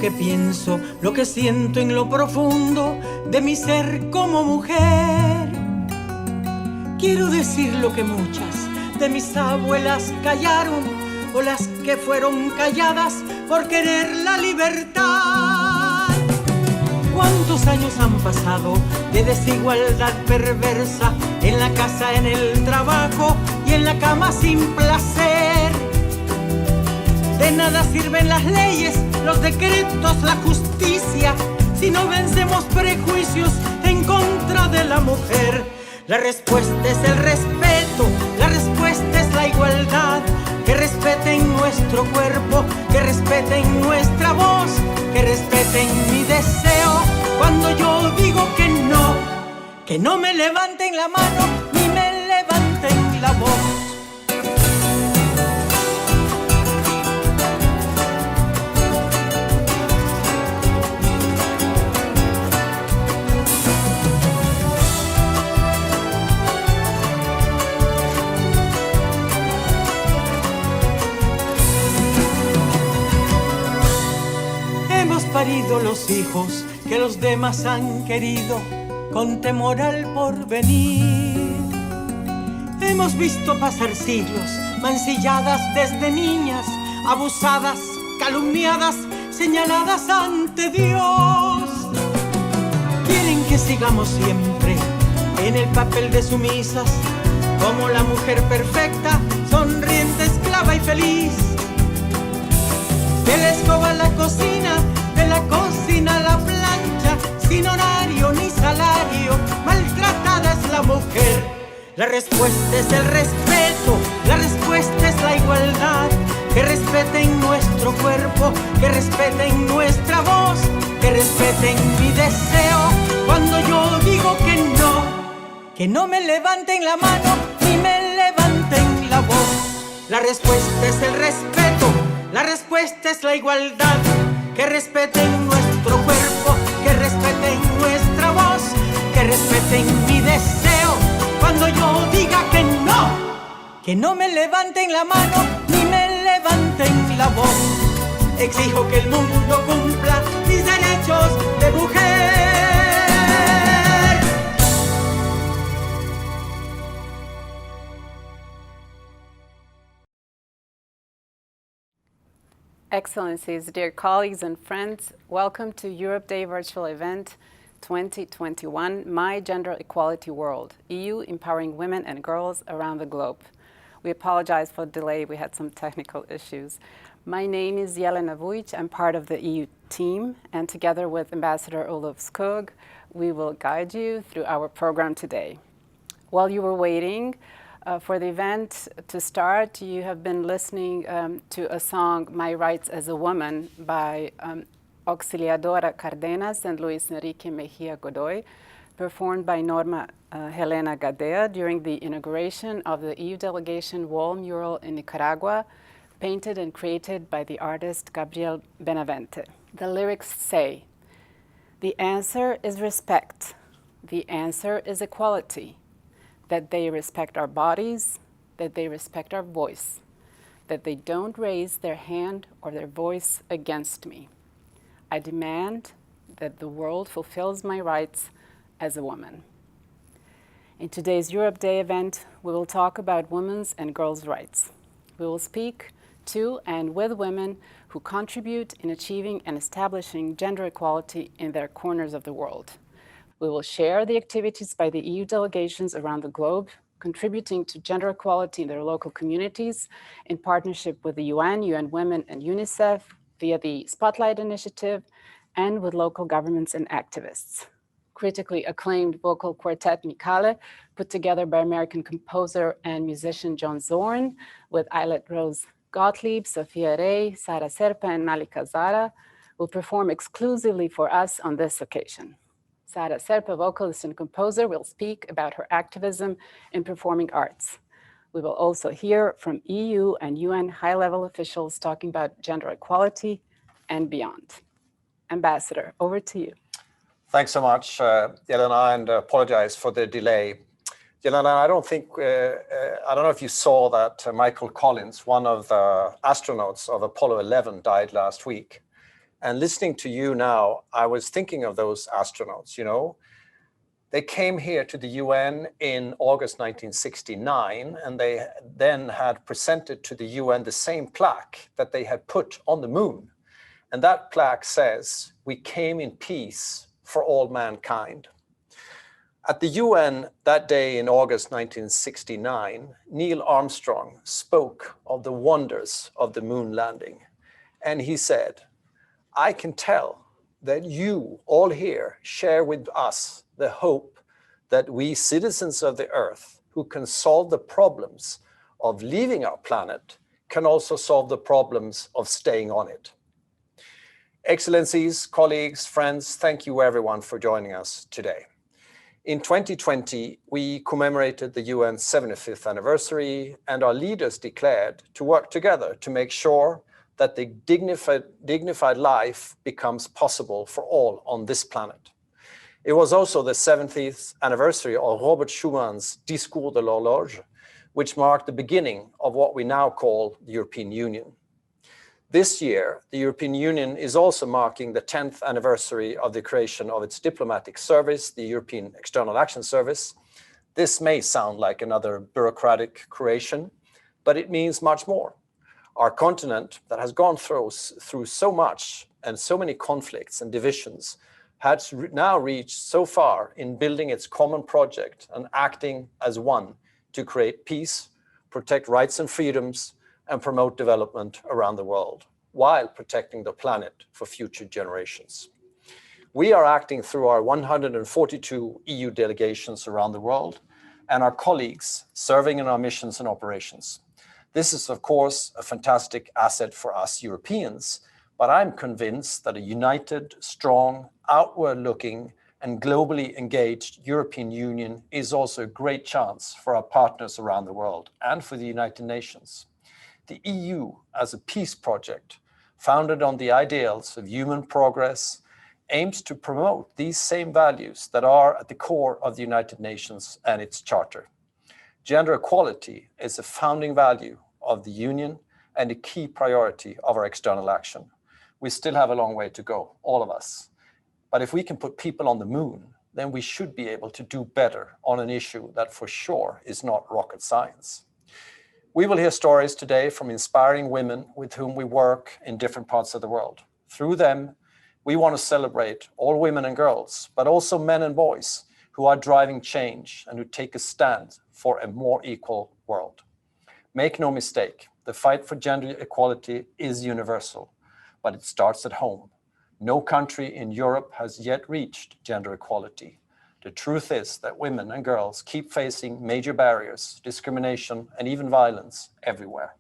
que pienso, lo que siento en lo profundo de mi ser como mujer. Quiero decir lo que muchas de mis abuelas callaron, o las que fueron calladas por querer la libertad. ¿Cuántos años han pasado de desigualdad perversa en la casa, en el trabajo y en la cama sin placer? De nada sirven las leyes, los decretos, la justicia, si no vencemos prejuicios en contra de la mujer. La respuesta es el respeto, la respuesta es la igualdad. Que respeten nuestro cuerpo, que respeten nuestra voz, que respeten mi deseo. Cuando yo digo que no me levanten la mano ni me levanten la voz. Parido los hijos que los demás han querido con temor al porvenir. Hemos visto pasar siglos mancilladas desde niñas, abusadas, calumniadas, señaladas ante Dios. Quieren que sigamos siempre en el papel de sumisas, como la mujer perfecta, sonriente, esclava y feliz. De la escoba a la cocina, de la cocina a la plancha, sin horario ni salario, maltratada es la mujer. La respuesta es el respeto, la respuesta es la igualdad. Que respeten nuestro cuerpo, que respeten nuestra voz, que respeten mi deseo. Cuando yo digo que no me levanten la mano ni me levanten la voz. La respuesta es el respeto, la respuesta es la igualdad. Que respeten nuestro cuerpo, que respeten nuestra voz, que respeten mi deseo. Cuando yo diga que no me levanten la mano ni me levanten la voz. Exijo que el mundo cumpla mis derechos de mujer. Excellencies, dear colleagues and friends, welcome to Europe Day virtual event 2021, My Gender Equality World, EU empowering women and girls around the globe. We apologize for the delay, we had some technical issues. My name is Helena. I'm part of the EU team, and together with Ambassador Olof Skog, we will guide you through our program today. While you were waiting, for the event to start, you have been listening to a song, My Rights as a Woman, by Auxiliadora Cardenas and Luis Enrique Mejia Godoy, performed by Norma Helena Gadea during the inauguration of the EU Delegation wall mural in Nicaragua, painted and created by the artist Gabriel Benavente. The lyrics say, "The answer is respect. The answer is equality. That they respect our bodies, that they respect our voice, that they don't raise their hand or their voice against me. I demand that the world fulfills my rights as a woman." In today's Europe Day event, we will talk about women's and girls' rights. We will speak to and with women who contribute in achieving and establishing gender equality in their corners of the world. We will share the activities by the EU delegations around the globe, contributing to gender equality in their local communities in partnership with the UN, UN Women and UNICEF via the Spotlight Initiative, and with local governments and activists. Critically acclaimed vocal quartet Mycale, put together by American composer and musician John Zorn, with Ayelet Rose Gottlieb, Sofia, Sara Serpa, and Malika Zarra, will perform exclusively for us on this occasion. Sara Serpa, vocalist and composer, will speak about her activism in performing arts. We will also hear from EU and UN high-level officials talking about gender equality and beyond. Ambassador, over to you. Thanks so much, Helena, and apologize for the delay. Helena, I don't know if you saw that Michael Collins, one of the astronauts of Apollo 11, died last week. And listening to you now, I was thinking of those astronauts, you know. They came here to the UN in August 1969, and they then had presented to the UN the same plaque that they had put on the moon. And that plaque says, "We came in peace for all mankind." At the UN that day in August 1969, Neil Armstrong spoke of the wonders of the moon landing. And he said, "I can tell that you all here share with us the hope that we citizens of the earth who can solve the problems of leaving our planet can also solve the problems of staying on it." Excellencies, colleagues, friends, thank you everyone for joining us today. In 2020, we commemorated the UN's 75th anniversary, and our leaders declared to work together to make sure that the dignified life becomes possible for all on this planet. It was also the 70th anniversary of Robert Schumann's Discours de l'Horloge, which marked the beginning of what we now call the European Union. This year, the European Union is also marking the 10th anniversary of the creation of its diplomatic service, the European External Action Service. This may sound like another bureaucratic creation, but it means much more. Our continent that has gone through so much and so many conflicts and divisions has now reached so far in building its common project and acting as one to create peace, protect rights and freedoms, and promote development around the world, while protecting the planet for future generations. We are acting through our 142 EU delegations around the world and our colleagues serving in our missions and operations. This is, of course, a fantastic asset for us Europeans, but I'm convinced that a united, strong, outward-looking, and globally engaged European Union is also a great chance for our partners around the world and for the United Nations. The EU, as a peace project, founded on the ideals of human progress, aims to promote these same values that are at the core of the United Nations and its charter. Gender equality is a founding value of the Union and a key priority of our external action. We still have a long way to go, all of us. But if we can put people on the moon, then we should be able to do better on an issue that for sure is not rocket science. We will hear stories today from inspiring women with whom we work in different parts of the world. Through them, we want to celebrate all women and girls, but also men and boys who are driving change and who take a stand for a more equal world. Make no mistake, the fight for gender equality is universal, but it starts at home. No country in Europe has yet reached gender equality. The truth is that women and girls keep facing major barriers, discrimination, and even violence everywhere.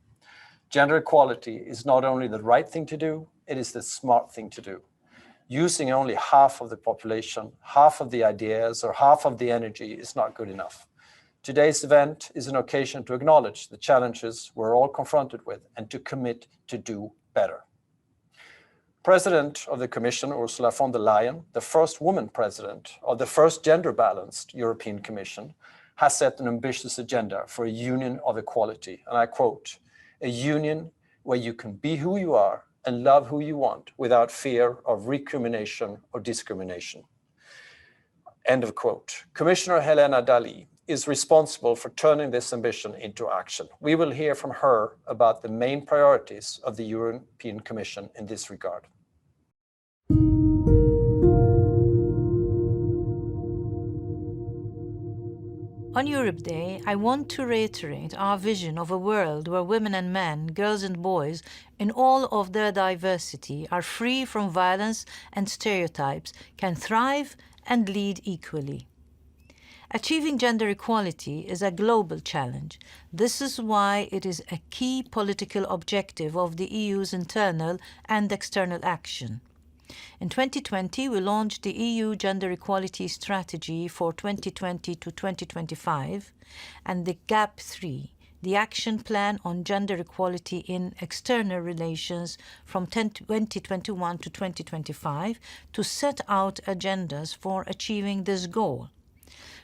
Gender equality is not only the right thing to do, it is the smart thing to do. Using only half of the population, half of the ideas, or half of the energy is not good enough. Today's event is an occasion to acknowledge the challenges we're all confronted with and to commit to do better. President of the Commission, Ursula von der Leyen, the first woman president of the first gender-balanced European Commission, has set an ambitious agenda for a union of equality. And I quote, "A union where you can be who you are and love who you want without fear of recrimination or discrimination." End of quote. Commissioner Helena Dalli is responsible for turning this ambition into action. We will hear from her about the main priorities of the European Commission in this regard. On Europe Day, I want to reiterate our vision of a world where women and men, girls and boys, in all of their diversity, are free from violence and stereotypes, can thrive and lead equally. Achieving gender equality is a global challenge. This is why it is a key political objective of the EU's internal and external action. In 2020, we launched the EU Gender Equality Strategy for 2020 to 2025 and the GAP 3, the Action Plan on Gender Equality in External Relations from 2021 to 2025 to set out agendas for achieving this goal.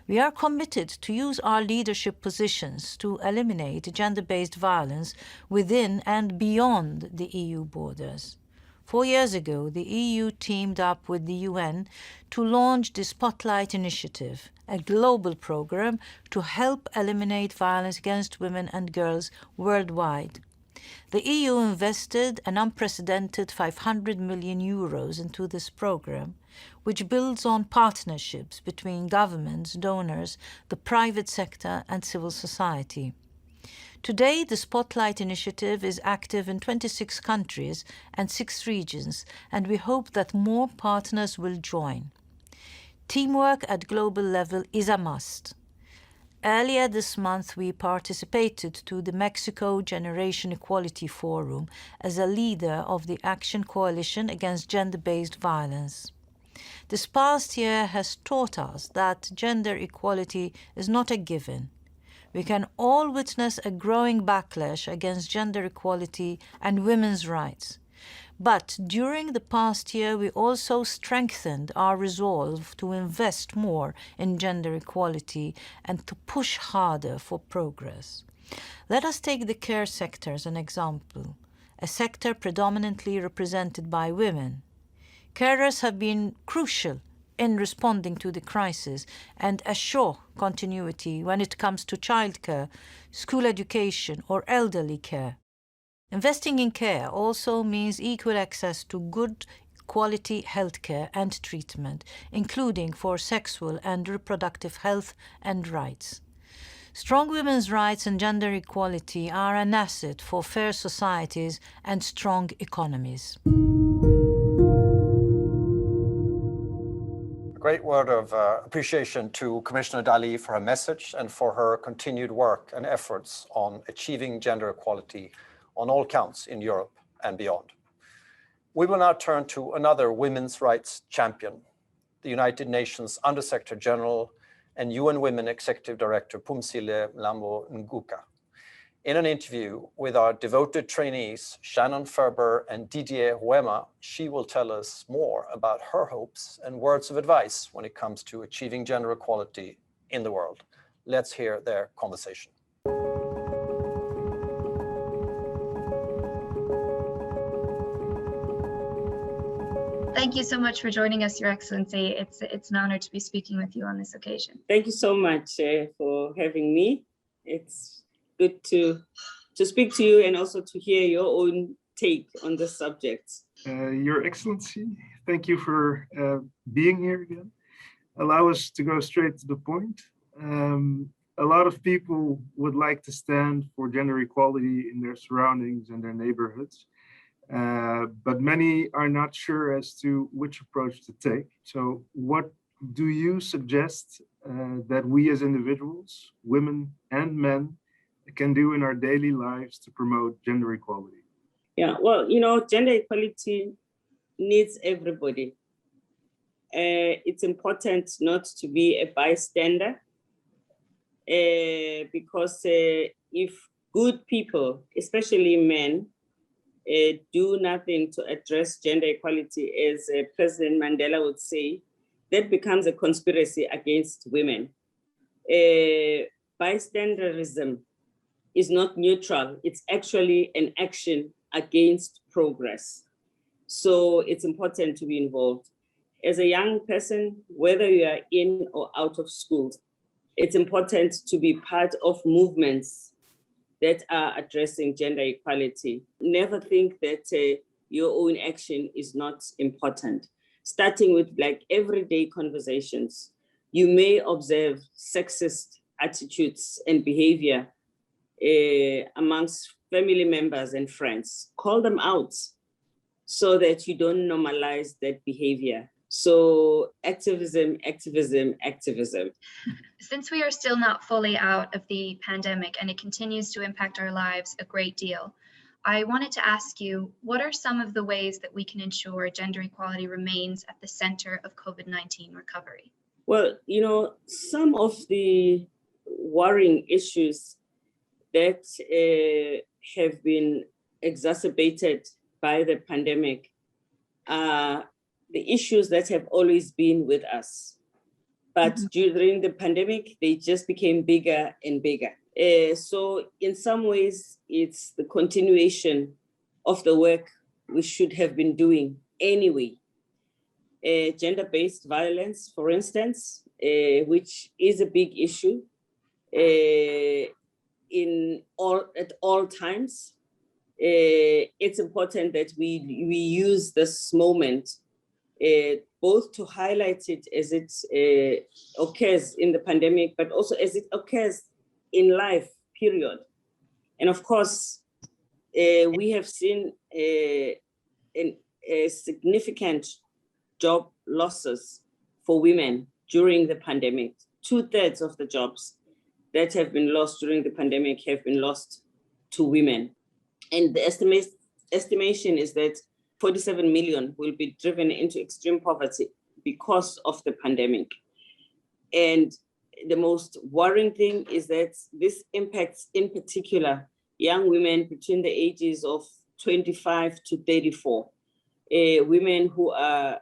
We are committed to use our leadership positions to eliminate gender-based violence within and beyond the EU borders. 4 years ago, the EU teamed up with the UN to launch the Spotlight Initiative, a global program to help eliminate violence against women and girls worldwide. The EU invested an unprecedented 500 million euros into this program, which builds on partnerships between governments, donors, the private sector and civil society. Today, the Spotlight Initiative is active in 26 countries and 6 regions, and we hope that more partners will join. Teamwork at global level is a must. Earlier this month, we participated to the Mexico Generation Equality Forum as a leader of the Action Coalition Against Gender-Based Violence. This past year has taught us that gender equality is not a given. We can all witness a growing backlash against gender equality and women's rights. But during the past year, we also strengthened our resolve to invest more in gender equality and to push harder for progress. Let us take the care sector as an example, a sector predominantly represented by women. Carers have been crucial in responding to the crisis and assure continuity when it comes to childcare, school education, or elderly care. Investing in care also means equal access to good quality healthcare and treatment, including for sexual and reproductive health and rights. Strong women's rights and gender equality are an asset for fair societies and strong economies. Great word of appreciation to Commissioner Dalli for her message and for her continued work and efforts on achieving gender equality on all counts in Europe and beyond. We will now turn to another women's rights champion, the United Nations Under-Secretary General and UN Women Executive Director Phumzile Mlambo-Ngcuka. In an interview with our devoted trainees, Shannon Ferber and Didier Huema, she will tell us more about her hopes and words of advice when it comes to achieving gender equality in the world. Let's hear their conversation. Thank you so much for joining us, Your Excellency. It's an honor to be speaking with you on this occasion. Thank you so much for having me. It's good to speak to you and also to hear your own take on the subject. Your Excellency, thank you for being here again. Allow us to go straight to the point. A lot of people would like to stand for gender equality in their surroundings and their neighborhoods, but many are not sure as to which approach to take. So what do you suggest that we as individuals, women and men, can do in our daily lives to promote gender equality? Yeah, well, gender equality needs everybody. It's important not to be a bystander because if good people, especially men, do nothing to address gender equality, as President Mandela would say, that becomes a conspiracy against women. Bystanderism is not neutral. It's actually an action against progress. So it's important to be involved. As a young person, whether you are in or out of school, it's important to be part of movements that are addressing gender equality. Never think that your own action is not important. Starting with everyday conversations, you may observe sexist attitudes and behavior amongst family members and friends. Call them out so that you don't normalize that behavior. So activism, activism, activism. Since we are still not fully out of the pandemic and it continues to impact our lives a great deal, I wanted to ask you, what are some of the ways that we can ensure gender equality remains at the center of COVID-19 recovery? Well, some of the worrying issues that have been exacerbated by the pandemic are the issues that have always been with us. But during the pandemic, they just became bigger and bigger. So in some ways, it's the continuation of the work we should have been doing anyway. Gender-based violence, for instance, which is a big issue at all times. It's important that we use this moment both to highlight it as it occurs in the pandemic, but also as it occurs in life, period. And of course, we have seen a significant job losses for women during the pandemic. 2/3 of the jobs that have been lost during the pandemic have been lost to women. And the estimation is that 47 million will be driven into extreme poverty because of the pandemic. And the most worrying thing is that this impacts, in particular, young women between the ages of 25 to 34, women who are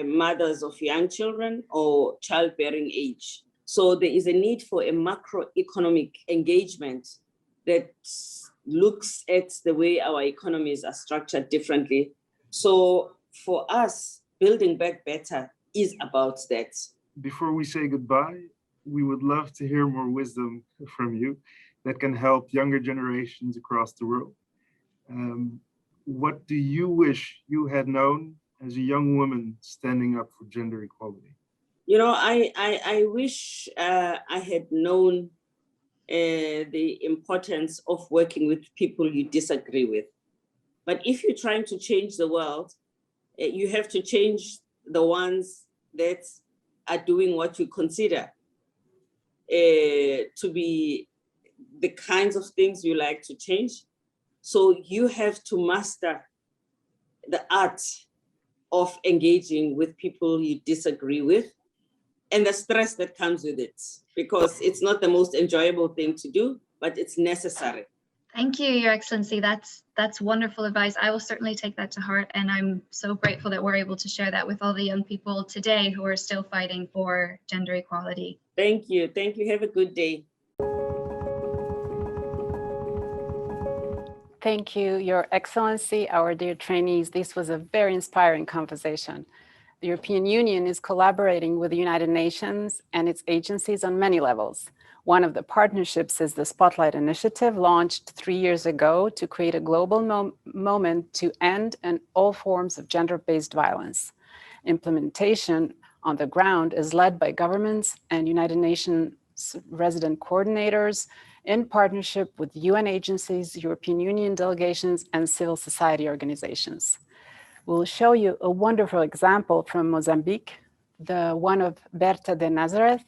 mothers of young children or childbearing age. So there is a need for a macroeconomic engagement that looks at the way our economies are structured differently. So for us, building back better is about that. Before we say goodbye, we would love to hear more wisdom from you that can help younger generations across the world. What do you wish you had known as a young woman standing up for gender equality? You know, I wish I had known the importance of working with people you disagree with. But if you're trying to change the world, you have to change the ones that are doing what you consider to be the kinds of things you like to change. So you have to master the art of engaging with people you disagree with and the stress that comes with it, because it's not the most enjoyable thing to do, but it's necessary. Thank you, Your Excellency. That's wonderful advice. I will certainly take that to heart, and I'm so grateful that we're able to share that with all the young people today who are still fighting for gender equality. Thank you. Thank you. Have a good day. Thank you, Your Excellency, our dear trainees. This was a very inspiring conversation. The European Union is collaborating with the United Nations and its agencies on many levels. One of the partnerships is the Spotlight Initiative, launched 3 years ago to create a global moment to end all forms of gender-based violence. Implementation on the ground is led by governments and United Nations resident coordinators in partnership with UN agencies, European Union delegations, and civil society organizations. We'll show you a wonderful example from Mozambique, the one of Berta de Nazareth,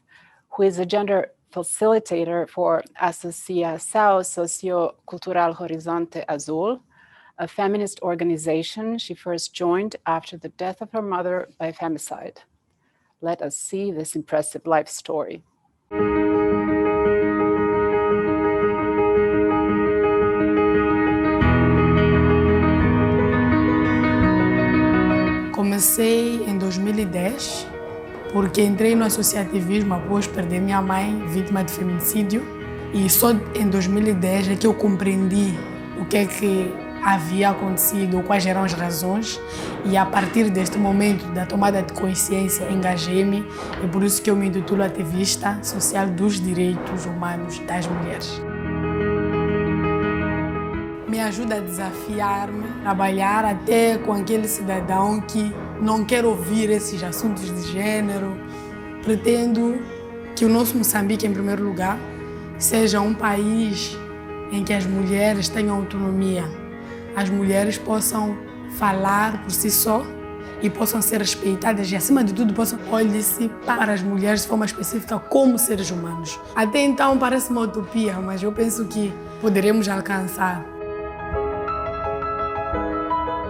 who is a gender facilitator for Associação Sociocultural Horizonte Azul, a feminist organization she first joined after the death of her mother by femicide. Let us see this impressive life story. Comecei em 2010, porque entrei no associativismo após perder minha mãe, vítima de feminicídio. E só em 2010 é que eu compreendi o que é que havia acontecido, quais eram as razões. E a partir deste momento da tomada de consciência, engajei-me. E por isso que eu me intitulo ativista social dos direitos humanos das mulheres. Me ajuda a desafiar-me, trabalhar até com aquele cidadão que não quer ouvir esses assuntos de gênero. Pretendo que o nosso Moçambique, em primeiro lugar, seja um país em que as mulheres tenham autonomia, as mulheres possam falar por si só e possam ser respeitadas e, acima de tudo, possam olhar-se para as mulheres de forma específica como seres humanos. Até então parece uma utopia, mas eu penso que poderemos alcançar.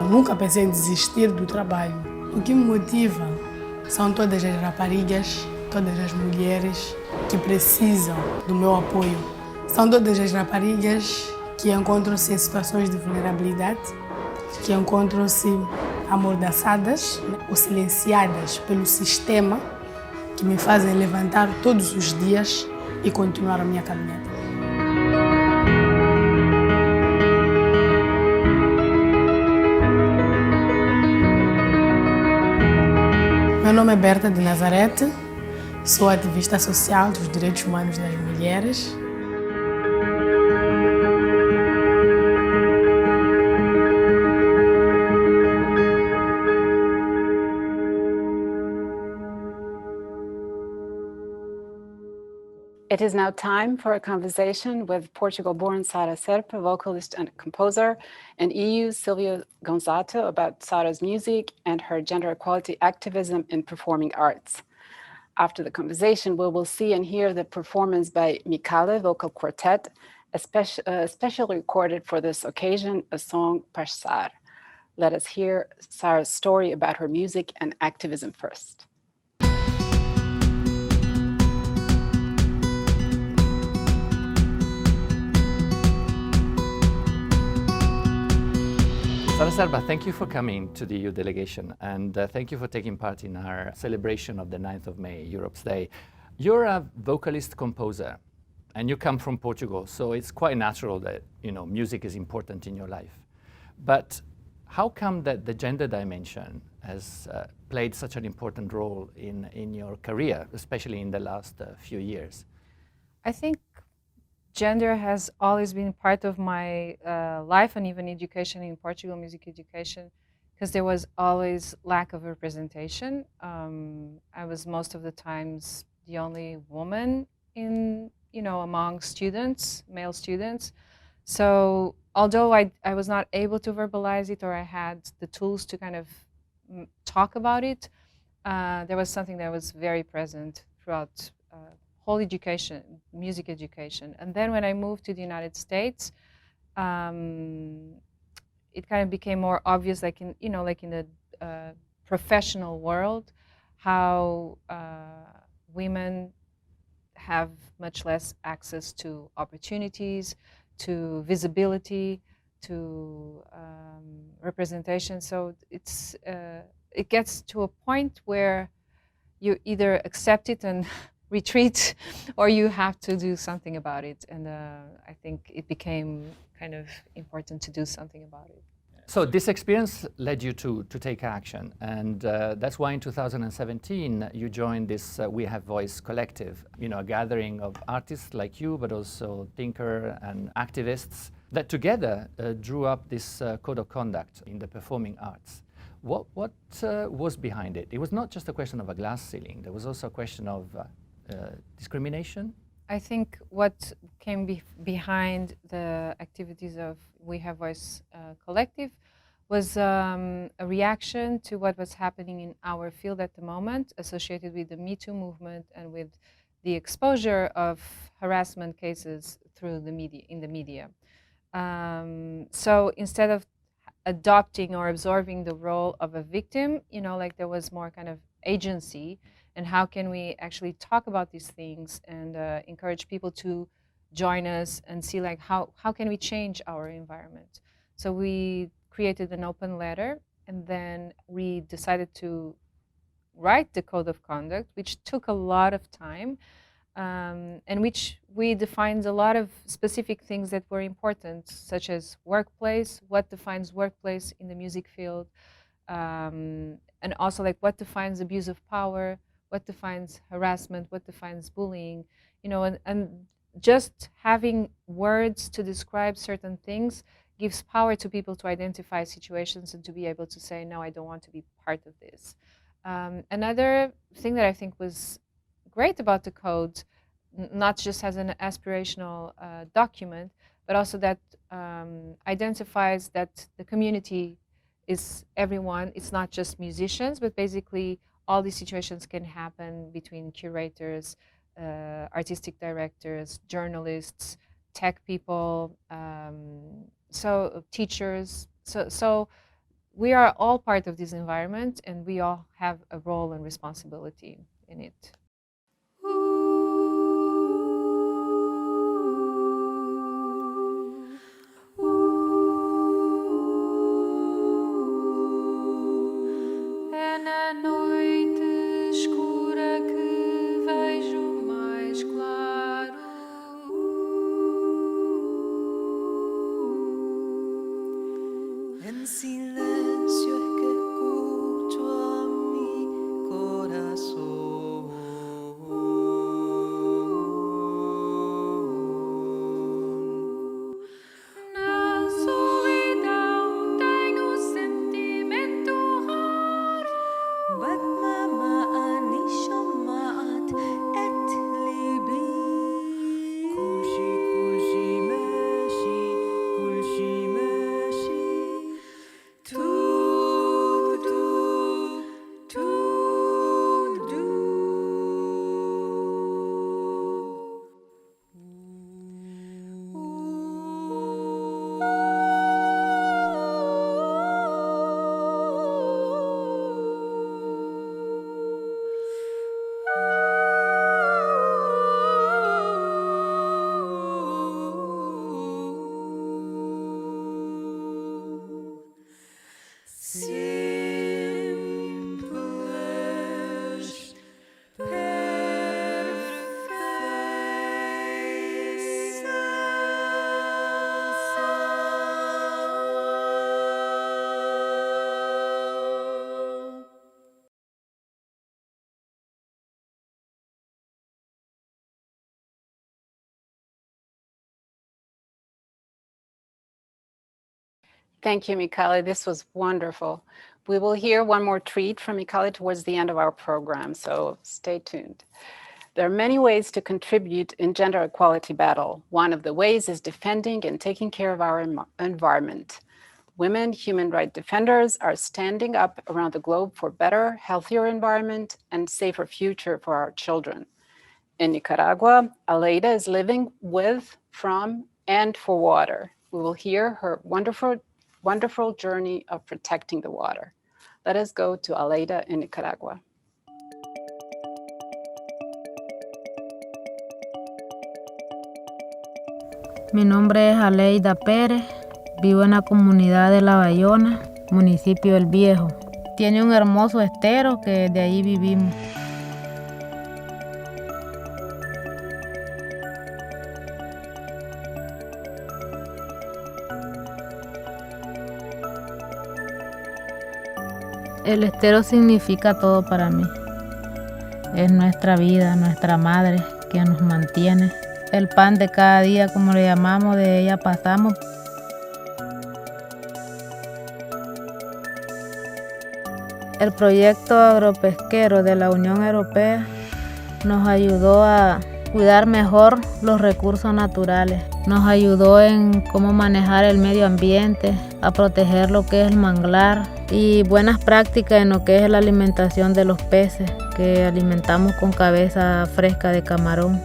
Eu nunca pensei em desistir do trabalho. O que me motiva são todas as raparigas, todas as mulheres que precisam do meu apoio. São todas as raparigas que encontram-se em situações de vulnerabilidade, que encontram-se amordaçadas ou silenciadas pelo sistema, que me fazem levantar todos os dias e continuar a minha caminhada. Meu nome é Berta de Nazarete, sou ativista social dos direitos humanos das mulheres. It is now time for a conversation with Portugal-born Sara Serpa, vocalist and composer, and EU Silvio Gonzato about Sara's music and her gender equality activism in performing arts. After the conversation, we will see and hear the performance by Mycale Vocal Quartet, especially recorded for this occasion, a song Passar. Let us hear Sara's story about her music and activism first. Sara Serpa, thank you for coming to the EU delegation, and thank you for taking part in our celebration of the 9th of May, Europe's Day. You're a vocalist composer, and you come from Portugal, so it's quite natural that music is important in your life. But how come that the gender dimension has played such an important role in your career, especially in the last few years? I think gender has always been part of my life and even education in Portugal, music education, because there was always lack of representation. I was most of the times the only woman among students, male students. So although I was not able to verbalize it or I had the tools to kind of talk about it, there was something that was very present throughout whole education, music education. And then when I moved to the United States, it kind of became more obvious, like in the professional world, how women have much less access to opportunities, to visibility, to representation. So it gets to a point where you either accept it and retreat, or you have to do something about it. And I think it became kind of important to do something about it. So this experience led you to take action, and that's why in 2017 you joined this We Have Voice collective, a gathering of artists like you, but also thinkers and activists that together drew up this code of conduct in the performing arts. What was behind it? It was not just a question of a glass ceiling, there was also a question of discrimination? I think what came behind the activities of We Have Voice collective was a reaction to what was happening in our field at the moment, associated with the Me Too movement and with the exposure of harassment cases through the media, in the media. So instead of adopting or absorbing the role of a victim, there was more kind of agency. And how can we actually talk about these things and encourage people to join us and see how can we change our environment? So we created an open letter, and then we decided to write the code of conduct, which took a lot of time, and which we defined a lot of specific things that were important, such as workplace, what defines workplace in the music field, and also what defines abuse of power, what defines harassment, what defines bullying, and just having words to describe certain things gives power to people to identify situations and to be able to say, no, I don't want to be part of this. Another thing that I think was great about the code, not just as an aspirational document, but also that identifies that the community is everyone. It's not just musicians, but basically all these situations can happen between curators, artistic directors, journalists, tech people, so teachers. So we are all part of this environment, and we all have a role and responsibility in it. Em silêncio é que escuto a mi corazón. Thank you, Mycale. This was wonderful. We will hear one more treat from Mycale towards the end of our program, so stay tuned. There are many ways to contribute in gender equality battle. One of the ways is defending and taking care of our environment. Women human rights defenders are standing up around the globe for better, healthier environment and safer future for our children. In Nicaragua, Ayelet is living with, from, and for water. We will hear her wonderful journey of protecting the water. Let us go to Ayelet in Nicaragua. Mi nombre es Aleida Pérez, vivo en la comunidad de La Bayona, municipio El Viejo. Tiene un hermoso estero que de ahí vivimos. El estero significa todo para mí. Es nuestra vida, nuestra madre que nos mantiene. El pan de cada día, como le llamamos, de ella pasamos. El proyecto agropesquero de la Unión Europea nos ayudó a cuidar mejor los recursos naturales. Nos ayudó en cómo manejar el medio ambiente, a proteger lo que es el manglar y buenas prácticas en lo que es la alimentación de los peces, que alimentamos con cabeza fresca de camarón.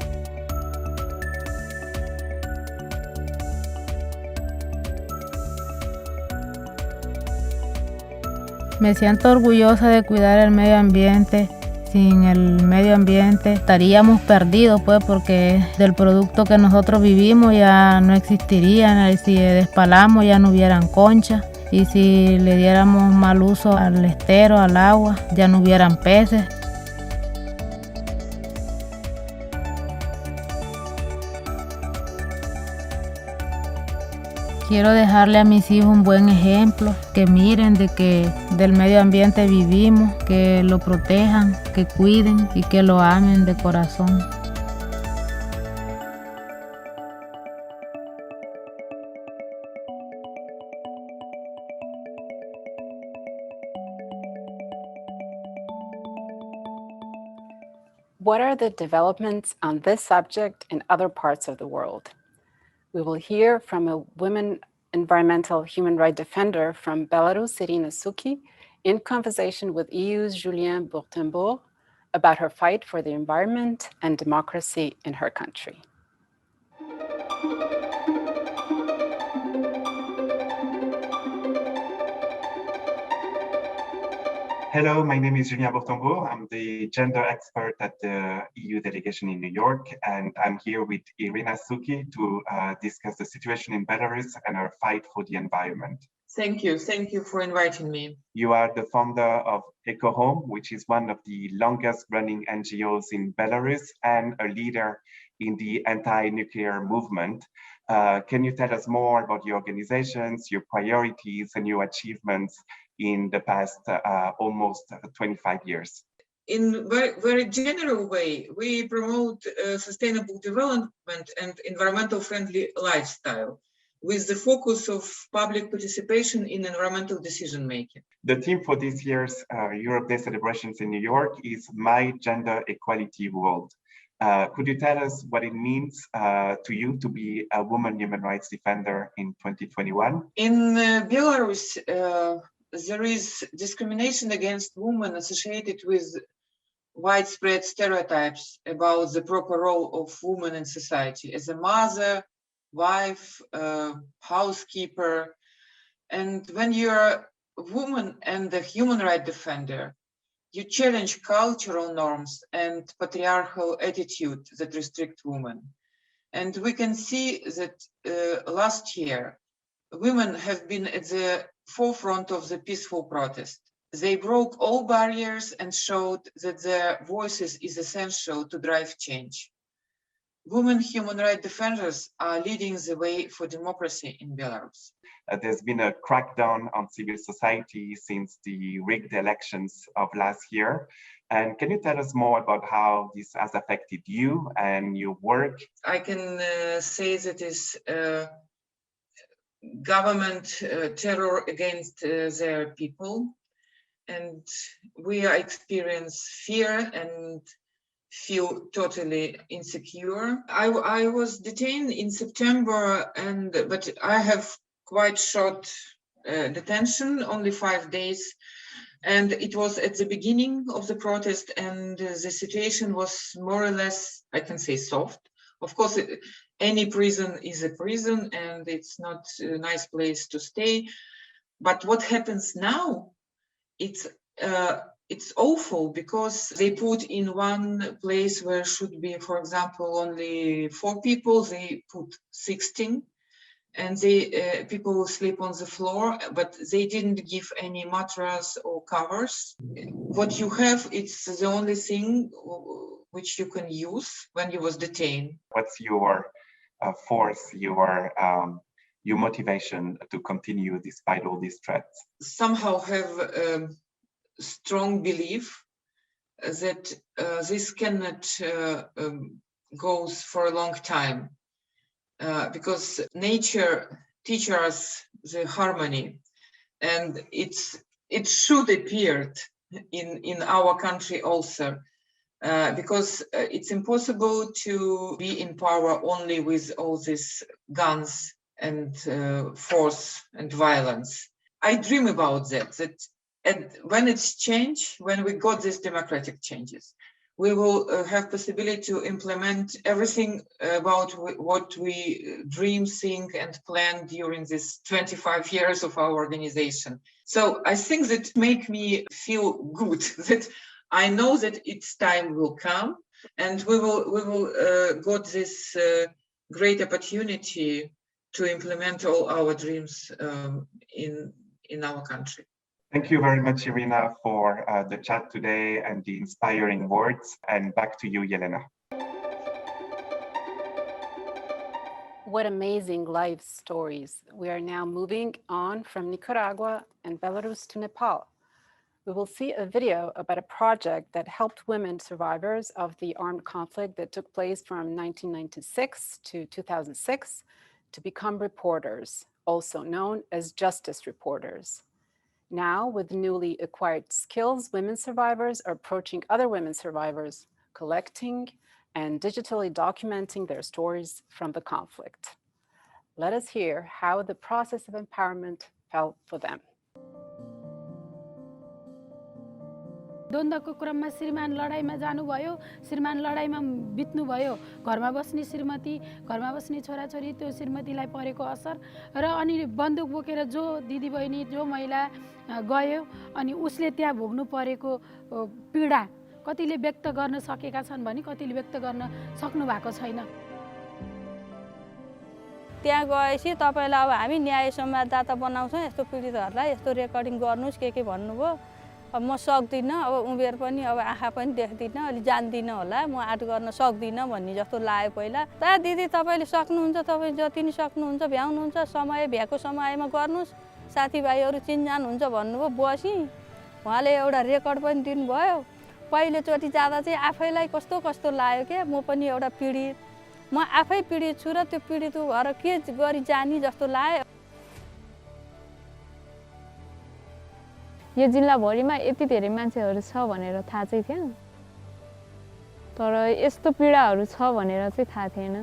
Me siento orgullosa de cuidar el medio ambiente. Sin el medio ambiente estaríamos perdidos, pues, porque del producto que nosotros vivimos ya no existiría. Si despalamos ya no hubieran conchas. Y si le diéramos mal uso al estero, al agua, ya no hubieran peces. Quiero dejarle a mis hijos un buen ejemplo, que miren de que del medio ambiente vivimos, que lo protejan, que cuiden y que lo amen de corazón. What are the developments on this subject in other parts of the world? We will hear from a women environmental human rights defender from Belarus, Irina Sukhy, in conversation with EU's Julien Bourtembourg about her fight for the environment and democracy in her country. Hello, my name is Julien Bourtembourg. I'm the gender expert at the EU Delegation in New York, and I'm here with Irina Sukhy to discuss the situation in Belarus and our fight for the environment. Thank you for inviting me. You are the founder of Ecohome, which is one of the longest running NGOs in Belarus and a leader in the anti-nuclear movement. Can you tell us more about your organizations, your priorities, and your achievements in the past almost 25 years? In very general way, we promote sustainable development and environmental friendly lifestyle. with the focus of public participation in environmental decision making. The theme for this year's Europe Day celebrations in New York is My Gender Equality World. Could you tell us what it means to you to be a woman human rights defender in 2021? In Belarus, there is discrimination against women associated with widespread stereotypes about the proper role of women in society as a mother, wife, housekeeper. And when you're a woman and a human rights defender, you challenge cultural norms and patriarchal attitude that restrict women. And we can see that last year, women have been at the forefront of the peaceful protest. They broke all barriers and showed that their voices is essential to drive change. Women human rights defenders are leading the way for democracy in Belarus. There's been a crackdown on civil society since the rigged elections of last year. And can you tell us more about how this has affected you and your work? I can say that is government terror against their people. And we experience fear and feel totally insecure. I was detained in September, but I have quite short detention, only 5 days. And it was at the beginning of the protest, and the situation was more or less, I can say, soft. Of course, any prison is a prison, and it's not a nice place to stay. But what happens now, it's awful, because they put in one place where should be, for example, only 4 people, they put 16. And people sleep on the floor, but they didn't give any mattress or covers. What you have, it's the only thing which you can use when you was detained. What's your force, your motivation to continue despite all these threats? Somehow have a strong belief that this cannot go for a long time. Because nature teaches us the harmony, and it should appear in our country also, because it's impossible to be in power only with all these guns and force and violence. I dream about that and when it's changed, when we got these democratic changes, we will have possibility to implement everything about what we dream, think, and plan during this 25 years of our organization. So I think that make me feel good that I know that its time will come, and we will got this great opportunity to implement all our dreams in our country. Thank you very much, Irina, for the chat today and the inspiring words. And back to you, Helena. What amazing life stories. We are now moving on from Nicaragua and Belarus to Nepal. We will see a video about a project that helped women survivors of the armed conflict that took place from 1996 to 2006 to become reporters, also known as justice reporters. Now, with newly acquired skills, women survivors are approaching other women survivors, collecting and digitally documenting their stories from the conflict. Let us hear how the process of empowerment felt for them. द्वन्द्वको क्रममा श्रीमान लडाईमा जानुभयो, श्रीमान लडाईमा बित्नुभयो, घरमा बस्ने श्रीमती, घरमा बस्ने छोराछोरी, त्यो श्रीमतीलाई परेको असर र अनि बन्दुक बोकेर जो दिदीबहिनी जो महिला गयो अनि उसले त्यहाँ भोग्नु परेको पीडा कतिले व्यक्त गर्न सकेका छन् भने कतिले व्यक्त गर्न सक्नु भएको छैन। त्यहाँ गएपछि तपाईलाई अब हामी न्याय संवाददाता बनाउँछौं, यस्तो पीडितहरुलाई यस्तो रेकर्डिङ गर्नुस् के भन्नुभयो। अब म सक्दिन, अब उमेर पनि अब आँखा पनि देख्दिन, अलि जान्दिन होला, म आर्ट गर्न सक्दिन भन्ने जस्तो लाग्यो पहिला। त दिदी तपाईले सक्नुहुन्छ, तपाई जति नि सक्नुहुन्छ, भ्याउनुहुन्छ, समय भ्याएको समयमा गर्नुस्, साथीभाइहरु चिनजान हुन्छ भन्नुभयो। बसी उहाँले एउटा रेकर्ड पनि दिनुभयो। पहिलो चोटी जाँदा चाहिँ आफैलाई कस्तो लाग्यो के, म पनि एउटा पीडित म आफै पीडित छु र त्यो पीडित भएर के गरी जानी जस्तो लाग्यो। यो जिल्लाभरिमा यति धेरै मान्छेहरू छ भनेर थाहा चाहिँ थियो, तर यस्तो पीडाहरू छ भनेर चाहिँ थाहा थिएन।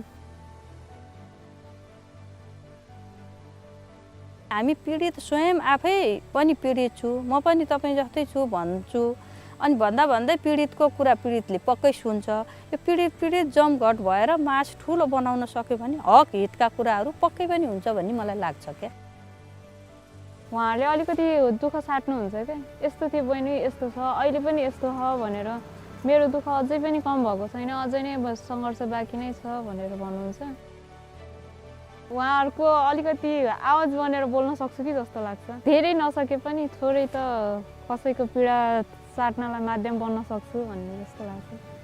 हामी पीडित स्वयं आफै पनि पीडित छु, म पनि तपाईँ जस्तै छु भन्छु। अनि भन्दा भन्दै पीडितको कुरा पीडितले पक्कै सुन्छ। यो पीडित जमघट भएर मास ठुलो बनाउन सक्यो भने हक हितका कुराहरू पक्कै पनि हुन्छ भन्ने मलाई लाग्छ क्या। उहाँहरूले अलिकति दुःख साट्नुहुन्छ क्या, यस्तो थियो बहिनी यस्तो छ अहिले पनि यस्तो छ भनेर। मेरो दुःख अझै पनि कम भएको छैन, अझै नै सङ्घर्ष बाँकी नै छ भनेर भन्नुहुन्छ। उहाँहरूको अलिकति आवाज बनेर बोल्न सक्छु कि जस्तो लाग्छ। धेरै नसके पनि थोरै त कसैको पीडा साट्नलाई माध्यम बन्न सक्छु भन्ने जस्तो लाग्छ।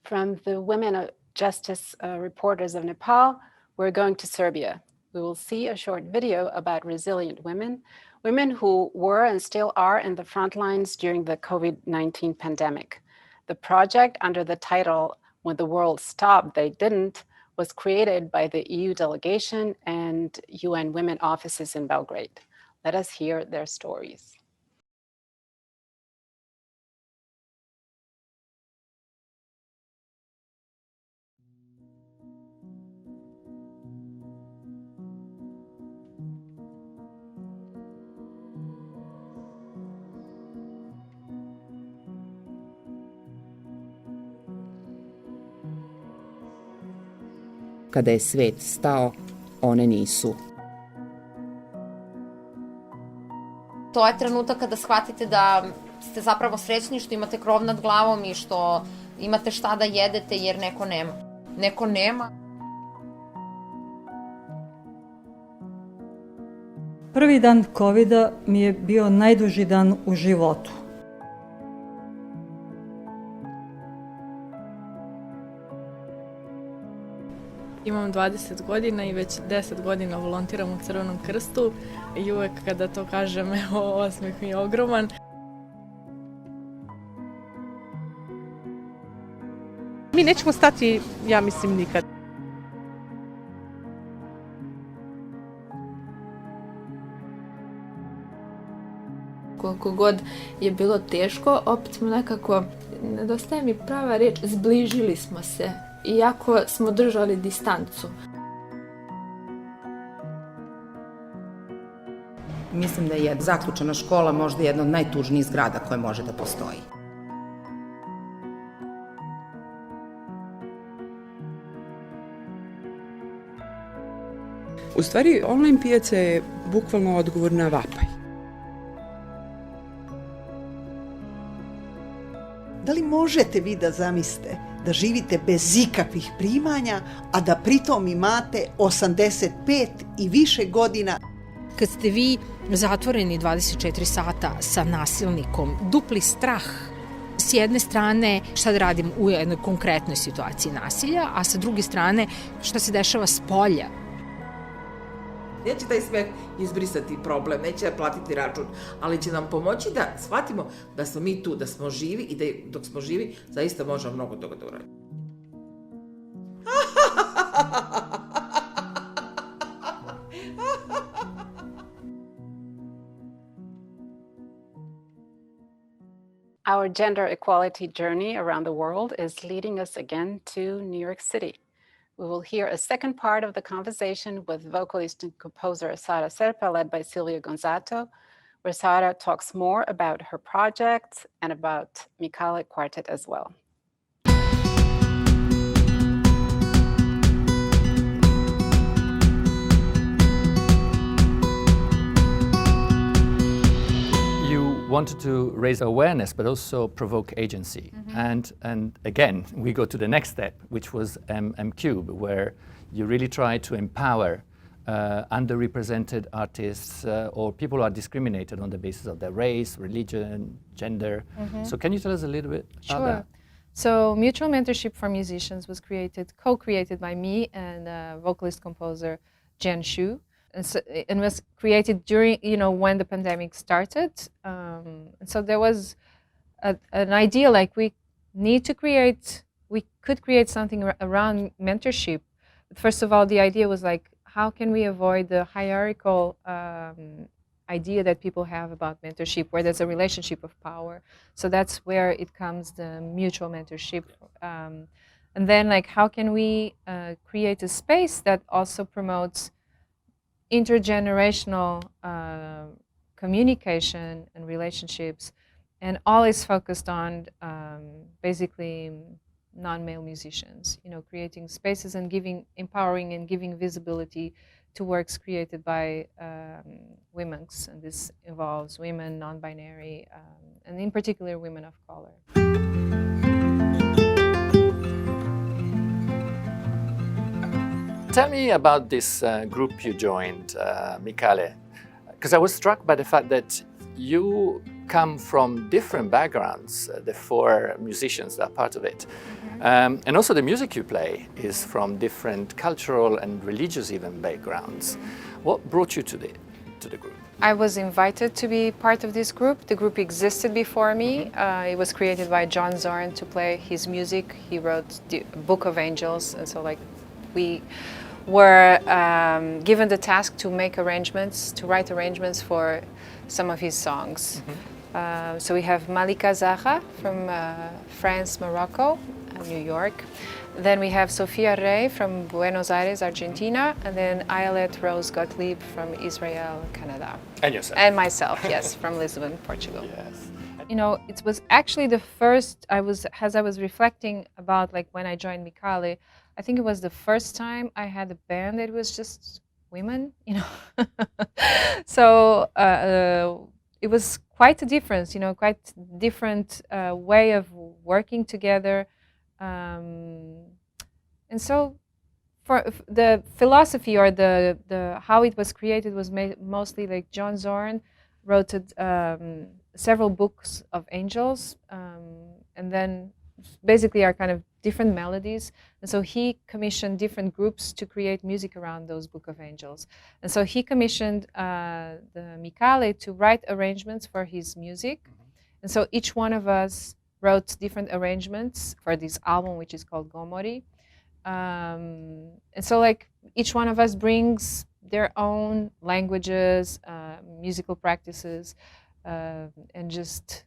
From the Women Justice reporters of Nepal, we're going to Serbia. We will see a short video about resilient women, women who were and still are in the front lines during the COVID-19 pandemic. The project, under the title, When the World Stopped, They Didn't, was created by the EU Delegation and UN Women offices in Belgrade. Let us hear their stories. Kada je svet stao, one nisu. To je trenutak kada shvatite da ste zapravo srećni što imate krov nad glavom i što imate šta da jedete jer neko nema. Neko nema. Prvi dan COVID-a mi je bio najduži dan u životu. Imam 20 godina i već 10 godina volontiram u Crvenom krstu i uvek kada to kažem, evo, osmeh mi je ogroman. Mi nećemo stati, ja mislim, nikad. Koliko god je bilo teško, opet smo nekako, nedostaje mi prava reč, zbližili smo se. Iako smo držali distancu. Mislim da je zaključana škola možda jedna od najtužnijih zgrada koje može da postoji. U stvari, online pijaca je bukvalno odgovor na vapaj. Da li možete vi da zamislite da živite bez ikakvih primanja, a da pritom imate 85 i više godina? Kad ste vi zatvoreni 24 sata sa nasilnikom, dupli strah. S jedne strane šta da radim u jednoj konkretnoj situaciji nasilja, a sa druge strane šta se dešava s polja. Neće taj smeh izbrisati problem, neće platiti račun, ali će nam pomoći da shvatimo da smo mi tu, da smo živi i da dok smo živi zaista možemo mnogo toga da uradimo. Our gender equality journey around the world is leading us again to New York City. We will hear a second part of the conversation with vocalist and composer Sara Serpa, led by Silvia Gonzato, where Sara talks more about her project and about Mycale Quartet as well. wanted to raise awareness, but also provoke agency. And again, we go to the next step, which was M-Cube, where you really try to empower underrepresented artists or people who are discriminated on the basis of their race, religion, gender. So can you tell us a little bit about that? So Mutual Mentorship for Musicians was co-created by me and vocalist-composer Jian Xu. And was created during, when the pandemic started. And so there was an idea like we could create something around mentorship. But first of all, the idea was like, how can we avoid the hierarchical idea that people have about mentorship, where there's a relationship of power. So that's where it comes, the mutual mentorship. And then like, how can we create a space that also promotes intergenerational communication and relationships, and all is focused on basically non-male musicians, creating spaces and empowering and giving visibility to works created by women, and this involves women, non-binary, and in particular women of color. Tell me about this group you joined, Mycale, because I was struck by the fact that you come from different backgrounds, the 4 musicians that are part of it. And also the music you play is from different cultural and religious even backgrounds. What brought you to the group? I was invited to be part of this group. The group existed before me. It was created by John Zorn to play his music. He wrote the Book of Angels, and so like we were given the task to write arrangements for some of his songs. So we have Malika Zarra from France, Morocco, and New York. Then we have Sofia from Buenos Aires, Argentina, and then Ayelet Rose Gottlieb from Israel, Canada. And yourself. And myself, yes, from Lisbon, Portugal. Yes. It was actually the first, as I was reflecting about like when I joined Mycale, I think it was the first time I had a band that was just women, So it was quite a difference, quite different way of working together. And so for the philosophy or the how it was created was mostly like John Zorn wrote several books of angels, and then basically are kind of different melodies. And so he commissioned different groups to create music around those Book of Angels. And so he commissioned the Mycale to write arrangements for his music. And so each one of us wrote different arrangements for this album, which is called Gomori. And so like each one of us brings their own languages, musical practices, and just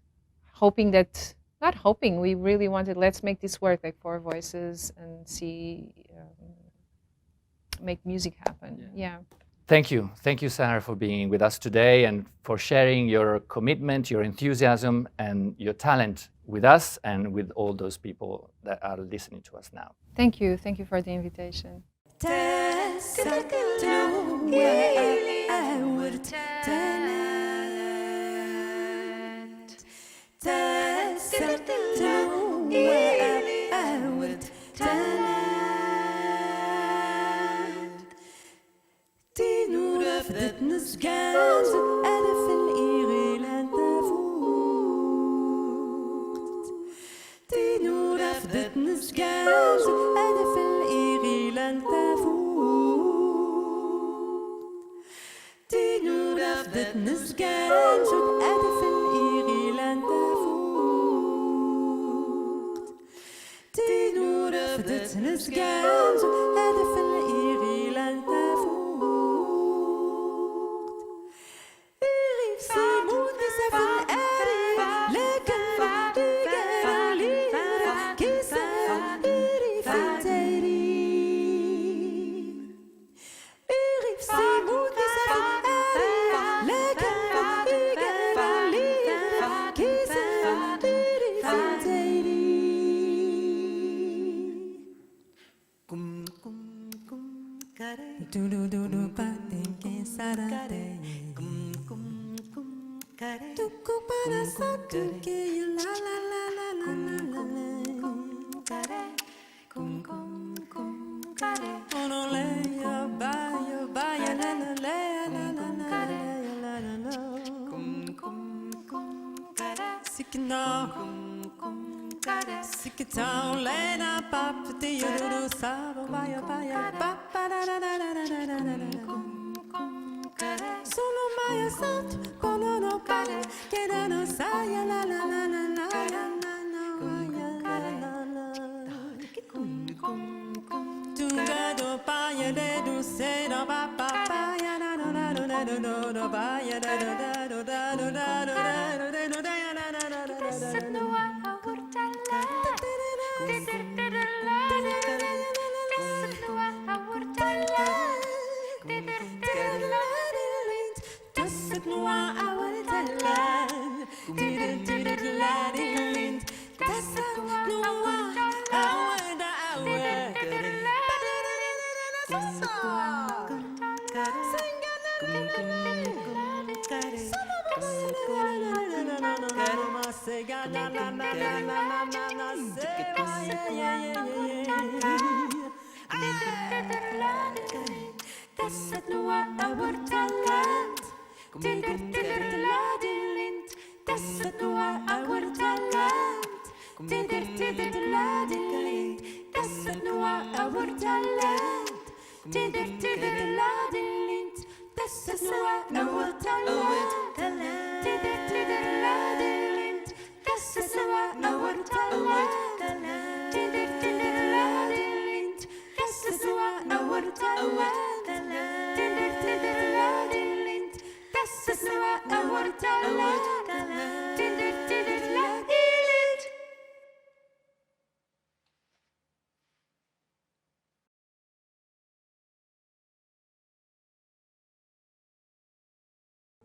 hoping that, not hoping, we really wanted, let's make this work, like 4 voices, and make music happen. Yeah. Thank you. Thank you, Sara, for being with us today and for sharing your commitment, your enthusiasm, and your talent with us and with all those people that are listening to us now. Thank you. Thank you for the invitation.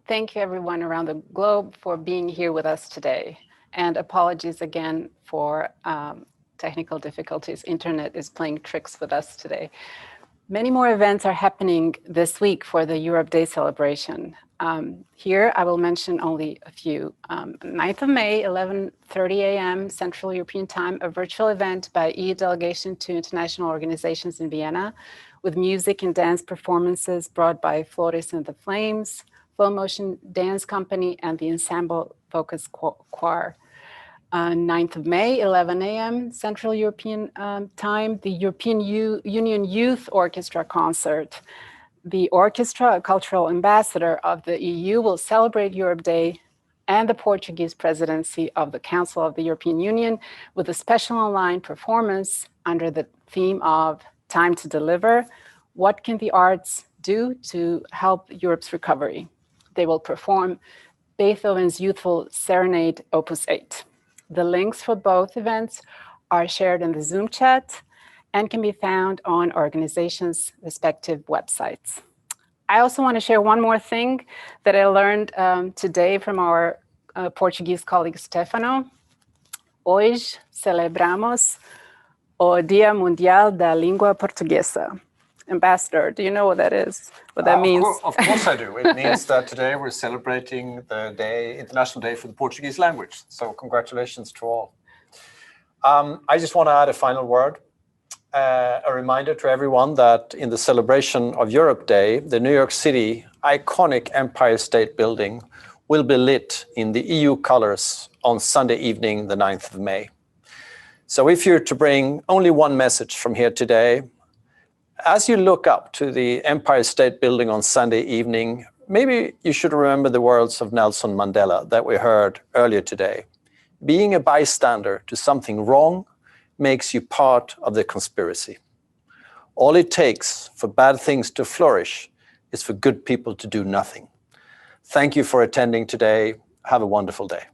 Thank you everyone around the globe for being here with us today. And apologies again for technical difficulties. Internet is playing tricks with us today. Many more events are happening this week for the Europe Day celebration. Here I will mention only a few. 9th of May, 11:30 a.m. Central European Time, a virtual event by EU Delegation to international organizations in Vienna with music and dance performances brought by Floris and the Flames, Flow Motion Dance Company, and the Ensemble Focus Choir. 9th of May, 11 a.m. Central European Time, the European Union Youth Orchestra concert. The orchestra, a cultural ambassador of the EU, will celebrate Europe Day and the Portuguese presidency of the Council of the European Union with a special online performance under the theme of Time to Deliver. What can the arts do to help Europe's recovery? They will perform Beethoven's Youthful Serenade, Opus 8. The links for both events are shared in the Zoom chat and can be found on organizations' respective websites. I also want to share one more thing that I learned today from our Portuguese colleague Stefano. Hoje celebramos o Dia Mundial da Língua Portuguesa. Ambassador, do you know what that is? What that means? Of course I do. It means that today we're celebrating the day, International Day for the Portuguese Language. So congratulations to all. I just want to add a final word. A reminder to everyone that in the celebration of Europe Day, the New York City iconic Empire State Building will be lit in the EU colors on Sunday evening, the 9th of May. So if you're to bring only one message from here today, as you look up to the Empire State Building on Sunday evening, maybe you should remember the words of Nelson Mandela that we heard earlier today. Being a bystander to something wrong makes you part of the conspiracy. All it takes for bad things to flourish is for good people to do nothing. Thank you for attending today. Have a wonderful day.